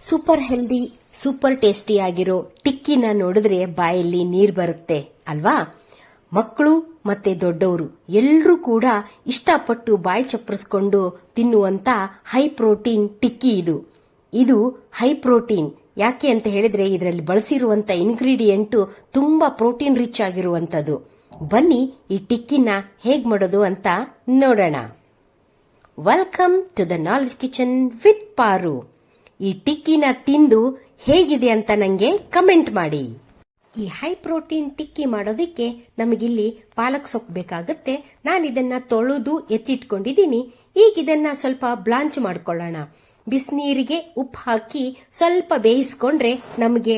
Super healthy super tasty ಆಗಿರೋ ಟಿಕ್ಕಿನ ನೋಡಿದ್ರೆ ಬಾಯಲ್ಲಿ ನೀರು ಬರುತ್ತೆ ಅಲ್ವಾ. ಮಕ್ಕಳು ಮತ್ತೆ ದೊಡ್ಡವರು ಎಲ್ಲರೂ ಕೂಡ ಇಷ್ಟಪಟ್ಟು ಬಾಯಿ ಚಪ್ಪರಿಸ್ಕೊಂಡು ತಿನ್ನುವಂತ ಹೈ ಪ್ರೋಟೀನ್ ಟಿಕ್ಕಿ ಇದು ಹೈ ಪ್ರೋಟೀನ್ ಯಾಕೆ ಅಂತ ಹೇಳಿದ್ರೆ ಇದರಲ್ಲಿ ಬಳಸಿರುವಂತ ಇಂಗ್ರೀಡಿಯೆಂಟ್ ತುಂಬಾ ಪ್ರೋಟೀನ್ ರಿಚ್ ಆಗಿರುವಂತದ್ದು. ಬನ್ನಿ ಈ ಟಿಕ್ಕಿನ ಹೇಗ್ ಮಾಡೋದು ಅಂತ ನೋಡೋಣ. Welcome to the knowledge kitchen with Paru. ಈ ಟಿಕ್ಕಿನ ತಿಂದು ಹೇಗಿದೆ ಅಂತ ನಂಗೆ ಕಮೆಂಟ್ ಮಾಡಿ. ಈ ಹೈ ಪ್ರೋಟೀನ್ ಟಿಕ್ಕಿ ಮಾಡೋದಕ್ಕೆ ನಮಗಿಲ್ಲಿ ಪಾಲಕ್ ಸೊಪ್ಪು ಬೇಕಾಗುತ್ತೆ. ನಾನು ಇದನ್ನ ತೊಳೆದು ಎತ್ತಿಟ್ಕೊಂಡಿದ್ದೀನಿ. ಈಗ ಇದನ್ನ ಸ್ವಲ್ಪ ಬ್ಲಾಂಚ್ ಮಾಡ್ಕೊಳ್ಳೋಣ. ಬಿಸಿನೀರಿಗೆ ಉಪ್ಪು ಹಾಕಿ ಸ್ವಲ್ಪ ಬೇಯಿಸ್ಕೊಂಡ್ರೆ ನಮಗೆ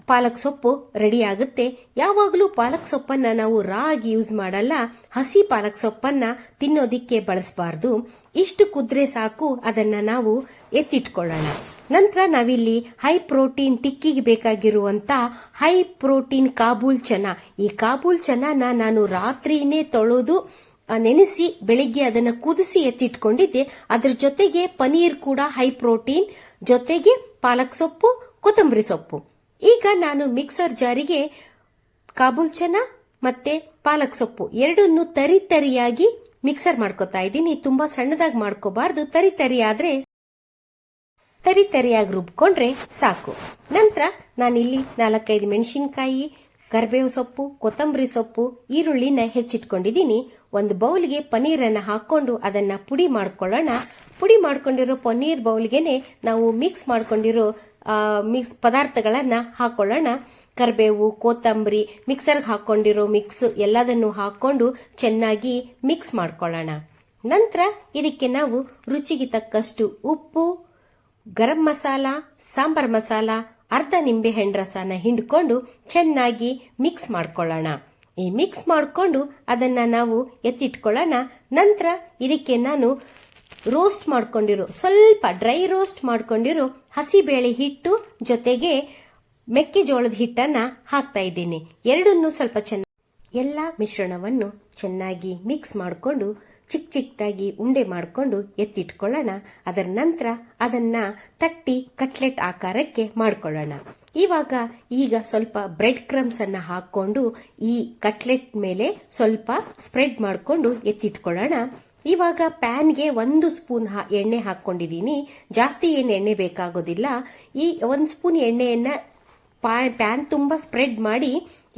ಪಾಲಕ್ ಸೊಪ್ಪು ರೆಡಿ ಆಗುತ್ತೆ. ಯಾವಾಗಲೂ ಪಾಲಕ್ ಸೊಪ್ಪನ್ನ ನಾವು ರಾ ಆಗಿ ಯೂಸ್ ಮಾಡಲ್ಲ, ಹಸಿ ಪಾಲಕ್ ಸೊಪ್ಪನ್ನ ತಿನ್ನೋದಿಕ್ಕೆ ಬಳಸಬಾರ್ದು. ಇಷ್ಟು ಕುದ್ರೆ ಸಾಕು, ಅದನ್ನ ನಾವು ಎತ್ತಿಟ್ಕೊಳ್ಳೋಣ. ನಂತರ ನಾವಿಲ್ಲಿ ಹೈ ಪ್ರೋಟೀನ್ ಟಿಕ್ಕಿಗೆ ಬೇಕಾಗಿರುವಂತ ಹೈ ಪ್ರೋಟೀನ್ ಕಾಬೂಲ್ ಚನಾ, ಈ ಕಾಬೂಲ್ ಚನಾನ ನಾನು ರಾತ್ರಿನೇ ತೊಳೆದು ನೆನೆಸಿ ಬೆಳಿಗ್ಗೆ ಅದನ್ನ ಕುದಿಸಿ ಎತ್ತಿಟ್ಕೊಂಡಿದ್ದೆ. ಅದ್ರ ಜೊತೆಗೆ ಪನೀರ್ ಕೂಡ ಹೈ ಪ್ರೋಟೀನ್, ಜೊತೆಗೆ ಪಾಲಕ್ ಸೊಪ್ಪು, ಕೊತ್ತಂಬರಿ ಸೊಪ್ಪು. ಈಗ ನಾನು ಮಿಕ್ಸರ್ ಜಾರಿಗೆ ಕಾಬೂಲ್ ಚನಾ ಮತ್ತೆ ಪಾಲಕ್ ಸೊಪ್ಪು ಎರಡನ್ನು ತರಿಯಾಗಿ ಮಿಕ್ಸರ್ ಮಾಡ್ಕೊತಾ ಇದ್ದೀನಿ. ತುಂಬಾ ಸಣ್ಣದಾಗಿ ಮಾಡ್ಕೋಬಾರ್ದು, ತರಿಯಾಗಿ ರುಬ್ಕೊಂಡ್ರೆ ಸಾಕು. ನಂತರ ನಾನಿಲ್ಲಿ 4-5 ಮೆಣಸಿನಕಾಯಿ, ಕರಿಬೇವು ಸೊಪ್ಪು, ಕೊತ್ತಂಬರಿ ಸೊಪ್ಪು, ಈರುಳ್ಳಿನ ಹೆಚ್ಚಿಟ್ಕೊಂಡಿದ್ದೀನಿ. ಒಂದು ಬೌಲ್ಗೆ ಪನೀರನ್ನ ಹಾಕೊಂಡು ಅದನ್ನ ಪುಡಿ ಮಾಡ್ಕೊಳ್ಳೋಣ. ಪುಡಿ ಮಾಡ್ಕೊಂಡಿರೋ ಪನೀರ್ ಬೌಲ್ಗೆನೆ ನಾವು ಮಿಕ್ಸ್ ಮಾಡ್ಕೊಂಡಿರೋ ಪದಾರ್ಥಗಳನ್ನ ಹಾಕೊಳ್ಳೋಣ. ಕರಿಬೇವು, ಕೊತ್ತಂಬರಿ, ಮಿಕ್ಸರ್ಗೆ ಹಾಕೊಂಡಿರೋ ಮಿಕ್ಸ್ ಎಲ್ಲದನ್ನು ಹಾಕೊಂಡು ಚೆನ್ನಾಗಿ ಮಿಕ್ಸ್ ಮಾಡ್ಕೊಳ್ಳೋಣ. ನಂತರ ಇದಕ್ಕೆ ನಾವು ರುಚಿಗೆ ತಕ್ಕಷ್ಟು ಉಪ್ಪು, ಗರಂ ಮಸಾಲ, ಸಾಂಬಾರ್ ಮಸಾಲ, ಅರ್ಧ ನಿಂಬೆ ಹಣ್ಣು ರಸನ ಹಿಂಡ್ಕೊಂಡು ಚೆನ್ನಾಗಿ ಮಿಕ್ಸ್ ಮಾಡ್ಕೊಳ್ಳೋಣ. ಈ ಮಿಕ್ಸ್ ಮಾಡ್ಕೊಂಡು ಅದನ್ನ ನಾವು ಎತ್ತಿಟ್ಕೊಳ್ಳೋಣ. ನಂತರ ಇದಕ್ಕೆ ನಾನು ರೋಸ್ಟ್ ಮಾಡ್ಕೊಂಡಿರೋ, ಸ್ವಲ್ಪ ಡ್ರೈ ರೋಸ್ಟ್ ಮಾಡ್ಕೊಂಡಿರೋ ಹಸಿಬೇಳೆ ಹಿಟ್ಟು ಜೊತೆಗೆ ಮೆಕ್ಕೆಜೋಳದ ಹಿಟ್ಟನ್ನ ಹಾಕ್ತಾ ಇದ್ದೀನಿ. ಎರಡನ್ನೂ ಸ್ವಲ್ಪ ಎಲ್ಲ ಮಿಶ್ರಣವನ್ನು ಚೆನ್ನಾಗಿ ಮಿಕ್ಸ್ ಮಾಡಿಕೊಂಡು ಚಿಕ್ಕದಾಗಿ ಉಂಡೆ ಮಾಡಿಕೊಂಡು ಎತ್ತಿಟ್ಕೊಳ್ಳೋಣ. ಅದರ ನಂತರ ಅದನ್ನ ತಟ್ಟಿ ಕಟ್ಲೆಟ್ ಆಕಾರಕ್ಕೆ ಮಾಡ್ಕೊಳ್ಳೋಣ. ಈಗ ಸ್ವಲ್ಪ ಬ್ರೆಡ್ ಕ್ರಮ್ಸ್ ಅನ್ನ ಹಾಕೊಂಡು ಈ ಕಟ್ಲೆಟ್ ಮೇಲೆ ಸ್ವಲ್ಪ ಸ್ಪ್ರೆಡ್ ಮಾಡ್ಕೊಂಡು ಎತ್ತಿಟ್ಕೊಳ್ಳೋಣ. ಇವಾಗ ಪ್ಯಾನ್ಗೆ 1 ಸ್ಪೂನ್ ಎಣ್ಣೆ ಹಾಕೊಂಡಿದ್ದೀನಿ. ಜಾಸ್ತಿ ಏನು ಎಣ್ಣೆ ಬೇಕಾಗೋದಿಲ್ಲ. ಈ 1 ಸ್ಪೂನ್ ಎಣ್ಣೆಯನ್ನ ಪ್ಯಾನ್ ತುಂಬಾ ಸ್ಪ್ರೆಡ್ ಮಾಡಿ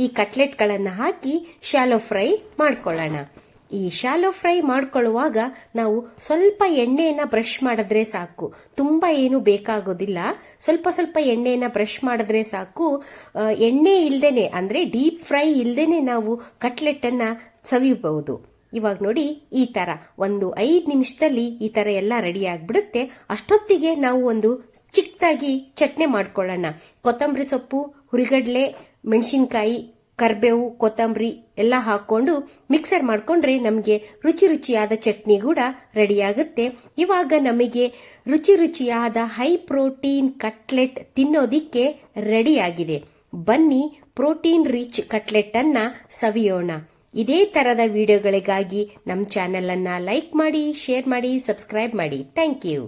ಈ ಕಟ್ಲೆಟ್ಗಳನ್ನ ಹಾಕಿ ಶಾಲೋ ಫ್ರೈ ಮಾಡ್ಕೊಳ್ಳೋಣ. ಈ ಶಾಲೋ ಫ್ರೈ ಮಾಡ್ಕೊಳ್ಳುವಾಗ ನಾವು ಸ್ವಲ್ಪ ಎಣ್ಣೆಯನ್ನ ಬ್ರಷ್ ಮಾಡಿದ್ರೆ ಸಾಕು, ತುಂಬಾ ಏನು ಬೇಕಾಗೋದಿಲ್ಲ. ಸ್ವಲ್ಪ ಎಣ್ಣೆಯನ್ನ ಬ್ರಷ್ ಮಾಡಿದ್ರೆ ಸಾಕು. ಎಣ್ಣೆ ಇಲ್ದೇನೆ ಅಂದ್ರೆ ಡೀಪ್ ಫ್ರೈ ಇಲ್ದೇನೆ ನಾವು ಕಟ್ಲೆಟ್ ಅನ್ನ ಸವಿಯಬಹುದು. ಇವಾಗ ನೋಡಿ, ಈ ತರ ಒಂದು 5 ನಿಮಿಷದಲ್ಲಿ ಈ ತರ ಎಲ್ಲ ರೆಡಿ ಆಗ್ಬಿಡುತ್ತೆ. ಅಷ್ಟೊತ್ತಿಗೆ ನಾವು ಒಂದು ಚಿಕ್ಕದಾಗಿ ಚಟ್ನಿ ಮಾಡ್ಕೊಳ್ಳೋಣ. ಕೊತ್ತಂಬರಿ ಸೊಪ್ಪು, ಹುರಿಗಡ್ಲೆ, ಮೆಣಸಿನಕಾಯಿ, ಕರಿಬೇವು, ಕೊತ್ತಂಬರಿ ಎಲ್ಲ ಹಾಕೊಂಡು ಮಿಕ್ಸರ್ ಮಾಡ್ಕೊಂಡ್ರೆ ನಮಗೆ ರುಚಿಯಾದ ಚಟ್ನಿ ಕೂಡ ರೆಡಿ ಆಗುತ್ತೆ. ಇವಾಗ ನಮಗೆ ರುಚಿಯಾದ ಹೈ ಪ್ರೋಟೀನ್ ಕಟ್ಲೆಟ್ ತಿನ್ನೋದಿಕ್ಕೆ ರೆಡಿ ಆಗಿದೆ. ಬನ್ನಿ ಪ್ರೋಟೀನ್ ರಿಚ್ ಕಟ್ಲೆಟ್ ಅನ್ನ ಸವಿಯೋಣ. ಇದೇ ತರದ ವಿಡಿಯೋಗಳಿಗಾಗಿ ನಮ್ಮ ಚಾನೆಲ್ ಅನ್ನ ಲೈಕ್ ಮಾಡಿ, ಶೇರ್ ಮಾಡಿ, ಸಬ್ಸ್ಕ್ರೈಬ್ ಮಾಡಿ. Thank you.